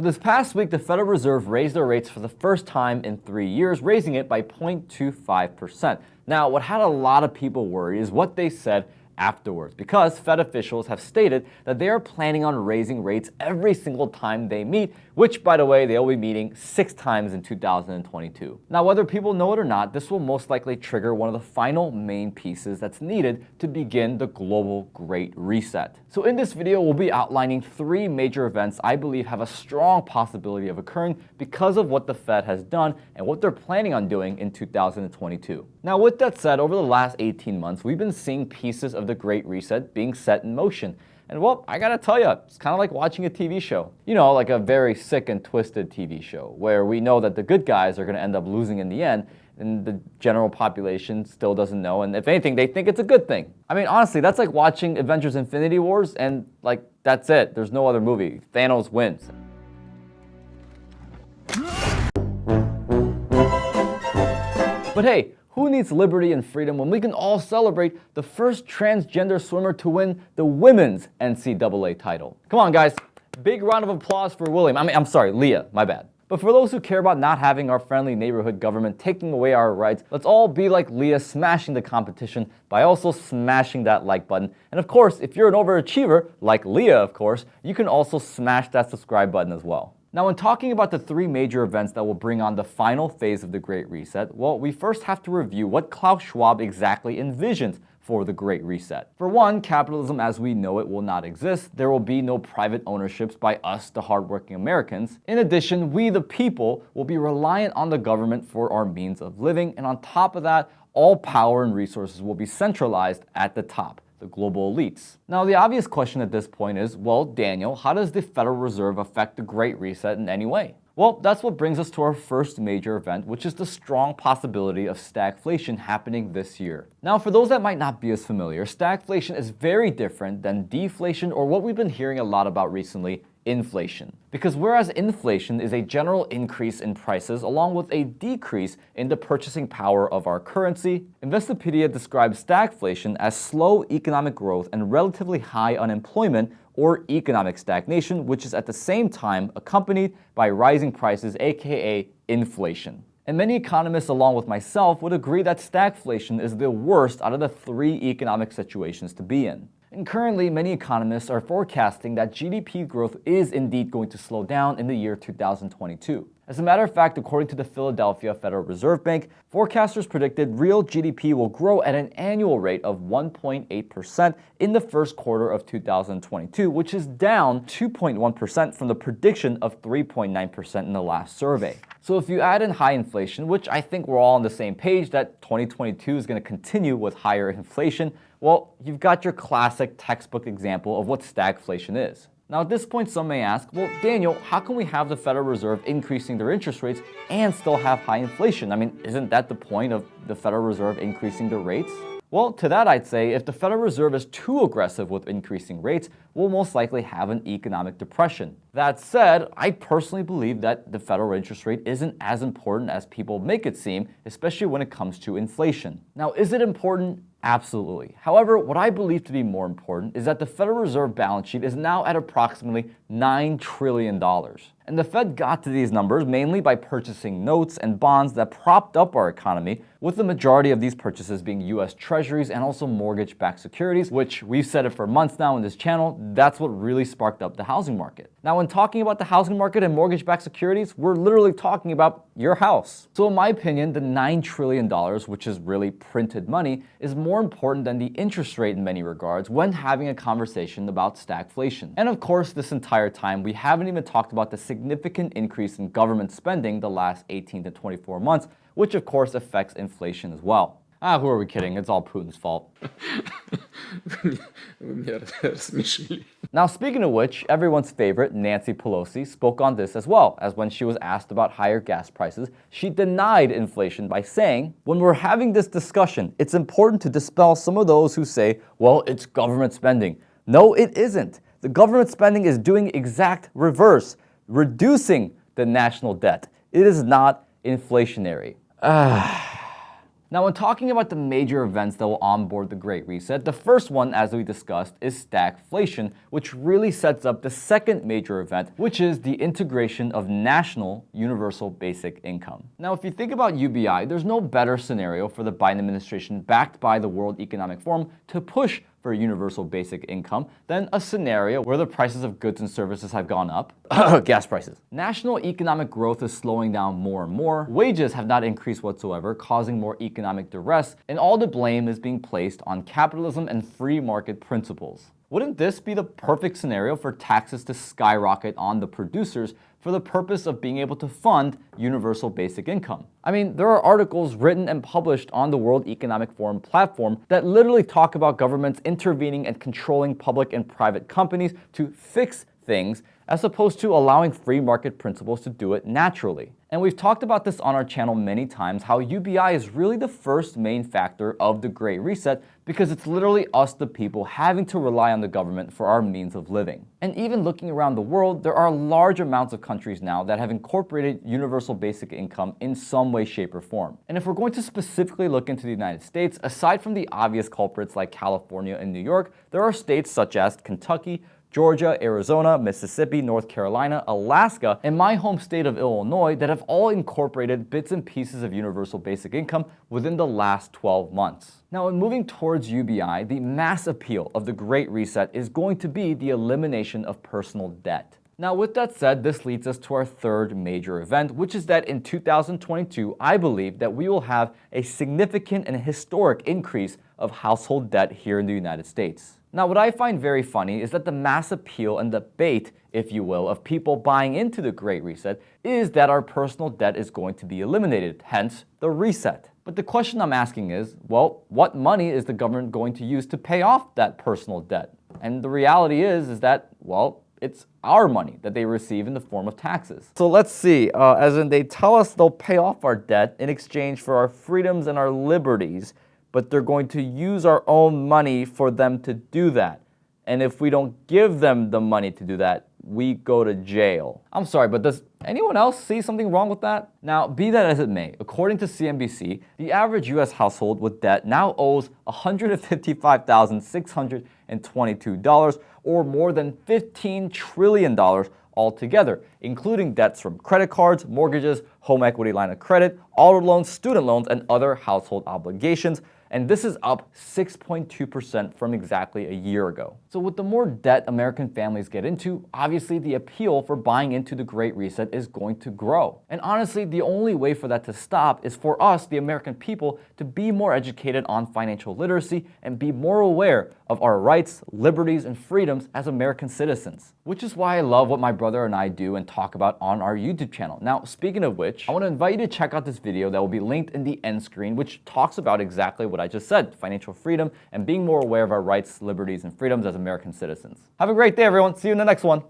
So this past week, the Federal Reserve raised their rates for the first time in 3 years, raising it by 0.25%. Now, what had a lot of people worried is what they said afterwards, because Fed officials have stated that they are planning on raising rates every single time they meet, which, by the way, they'll be meeting 6 times in 2022. Now, whether people know it or not, this will most likely trigger one of the final main pieces that's needed to begin the global Great Reset. So in this video, we'll be outlining 3 major events I believe have a strong possibility of occurring because of what the Fed has done and what they're planning on doing in 2022. Now, with that said, over the last 18 months, we've been seeing pieces of the Great Reset being set in motion. And well, I gotta tell you, it's kind of like watching a TV show. You know, like a very sick and twisted TV show, where we know that the good guys are gonna end up losing in the end, and the general population still doesn't know, and if anything, they think it's a good thing. I mean, honestly, that's like watching Avengers Infinity Wars, and like, that's it. There's no other movie. Thanos wins. But hey, who needs liberty and freedom when we can all celebrate the first transgender swimmer to win the women's NCAA title? Come on, guys. Big round of applause for William. I'm sorry, Leah, my bad. But for those who care about not having our friendly neighborhood government taking away our rights, let's all be like Leah, smashing the competition by also smashing that like button. And of course, if you're an overachiever, like Leah, of course, you can also smash that subscribe button as well. Now, when talking about the 3 major events that will bring on the final phase of the Great Reset, well, we first have to review what Klaus Schwab exactly envisions for the Great Reset. For one, capitalism as we know it will not exist. There will be no private ownerships by us, the hardworking Americans. In addition, we, the people, will be reliant on the government for our means of living. And on top of that, all power and resources will be centralized at the top, the global elites. Now, the obvious question at this point is, well, Daniel, how does the Federal Reserve affect the Great Reset in any way? Well, that's what brings us to our first major event, which is the strong possibility of stagflation happening this year. Now, for those that might not be as familiar, stagflation is very different than deflation, or what we've been hearing a lot about recently, inflation. Because whereas inflation is a general increase in prices along with a decrease in the purchasing power of our currency, Investopedia describes stagflation as slow economic growth and relatively high unemployment, or economic stagnation, which is at the same time accompanied by rising prices, aka inflation. And many economists, along with myself, would agree that stagflation is the worst out of the 3 economic situations to be in. And currently, many economists are forecasting that GDP growth is indeed going to slow down in the year 2022. As a matter of fact, according to the Philadelphia Federal Reserve Bank, forecasters predicted real GDP will grow at an annual rate of 1.8% in the first quarter of 2022, which is down 2.1% from the prediction of 3.9% in the last survey. So if you add in high inflation, which I think we're all on the same page that 2022 is going to continue with higher inflation, well, you've got your classic textbook example of what stagflation is. Now, at this point, some may ask, well, Daniel, how can we have the Federal Reserve increasing their interest rates and still have high inflation? I mean, isn't that the point of the Federal Reserve increasing their rates? Well, to that I'd say if the Federal Reserve is too aggressive with increasing rates, we'll most likely have an economic depression. That said, I personally believe that the federal interest rate isn't as important as people make it seem, especially when it comes to inflation. Now, is it important? Absolutely. However, what I believe to be more important is that the Federal Reserve balance sheet is now at approximately $9 trillion. And the Fed got to these numbers mainly by purchasing notes and bonds that propped up our economy, with the majority of these purchases being US Treasuries and also mortgage-backed securities, which we've said it for months now in this channel, that's what really sparked up the housing market. Now, when talking about the housing market and mortgage-backed securities, we're literally talking about your house. So in my opinion, the $9 trillion, which is really printed money, is more important than the interest rate in many regards when having a conversation about stagflation. And of course, this entire time, we haven't even talked about the significant increase in government spending the last 18 to 24 months, which of course affects inflation as well. Who are we kidding? It's all Putin's fault. Now, speaking of which, everyone's favorite, Nancy Pelosi, spoke on this as well, as when she was asked about higher gas prices, she denied inflation by saying, "When we're having this discussion, it's important to dispel some of those who say, well, it's government spending. No, it isn't. The government spending is doing exact reverse, reducing the national debt. It is not inflationary." Now, when talking about the major events that will onboard the Great Reset, the first one, as we discussed, is stagflation, which really sets up the second major event, which is the integration of national universal basic income. Now, if you think about UBI, there's no better scenario for the Biden administration backed by the World Economic Forum to push for universal basic income than a scenario where the prices of goods and services have gone up, gas prices. National economic growth is slowing down more and more, wages have not increased whatsoever, causing more economic duress, and all the blame is being placed on capitalism and free market principles. Wouldn't this be the perfect scenario for taxes to skyrocket on the producers for the purpose of being able to fund universal basic income? I mean, there are articles written and published on the World Economic Forum platform that literally talk about governments intervening and controlling public and private companies to fix things as opposed to allowing free market principles to do it naturally. And we've talked about this on our channel many times, how UBI is really the first main factor of the Great Reset because it's literally us, the people, having to rely on the government for our means of living. And even looking around the world, there are large amounts of countries now that have incorporated universal basic income in some way, shape, or form. And if we're going to specifically look into the United States, aside from the obvious culprits like California and New York, there are states such as Kentucky, Georgia, Arizona, Mississippi, North Carolina, Alaska, and my home state of Illinois that have all incorporated bits and pieces of universal basic income within the last 12 months. Now, in moving towards UBI, the mass appeal of the Great Reset is going to be the elimination of personal debt. Now, with that said, this leads us to our third major event, which is that in 2022, I believe that we will have a significant and historic increase of household debt here in the United States. Now, what I find very funny is that the mass appeal and the bait, if you will, of people buying into the Great Reset is that our personal debt is going to be eliminated, hence the reset. But the question I'm asking is, well, what money is the government going to use to pay off that personal debt? And the reality is that, well, it's our money that they receive in the form of taxes. So let's see, as in they tell us they'll pay off our debt in exchange for our freedoms and our liberties, but they're going to use our own money for them to do that. And if we don't give them the money to do that, we go to jail. I'm sorry, but does anyone else see something wrong with that? Now, be that as it may, according to CNBC, the average US household with debt now owes $155,622, or more than $15 trillion altogether, including debts from credit cards, mortgages, home equity line of credit, auto loans, student loans, and other household obligations. And this is up 6.2% from exactly a year ago. So with the more debt American families get into, obviously the appeal for buying into the Great Reset is going to grow. And honestly, the only way for that to stop is for us, the American people, to be more educated on financial literacy and be more aware of our rights, liberties, and freedoms as American citizens. Which is why I love what my brother and I do and talk about on our YouTube channel. Now, speaking of which, I want to invite you to check out this video that will be linked in the end screen, which talks about exactly what I just said, financial freedom and being more aware of our rights, liberties, and freedoms as American citizens. Have a great day, everyone. See you in the next one.